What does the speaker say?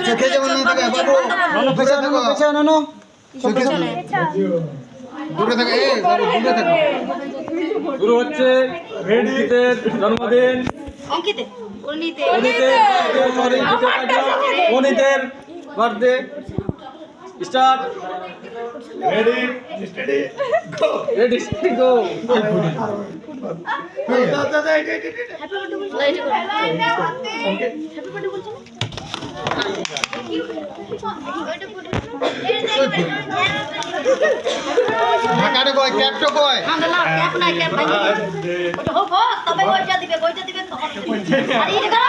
চোখে যেমন না থাকে বাবু দূরে থাকো চোখে দূরে থাকে বাবু দূরে থাকো শুরু হচ্ছে অঙ্কিতের জন্মদিন অনিতের birthday start ready study go ready study go ঢাকাটা কই ক্যাপটা কই ক্যাপ নাই ক্যাপ নাই ওটা হোক তবে কইটা দিবে আরে এটা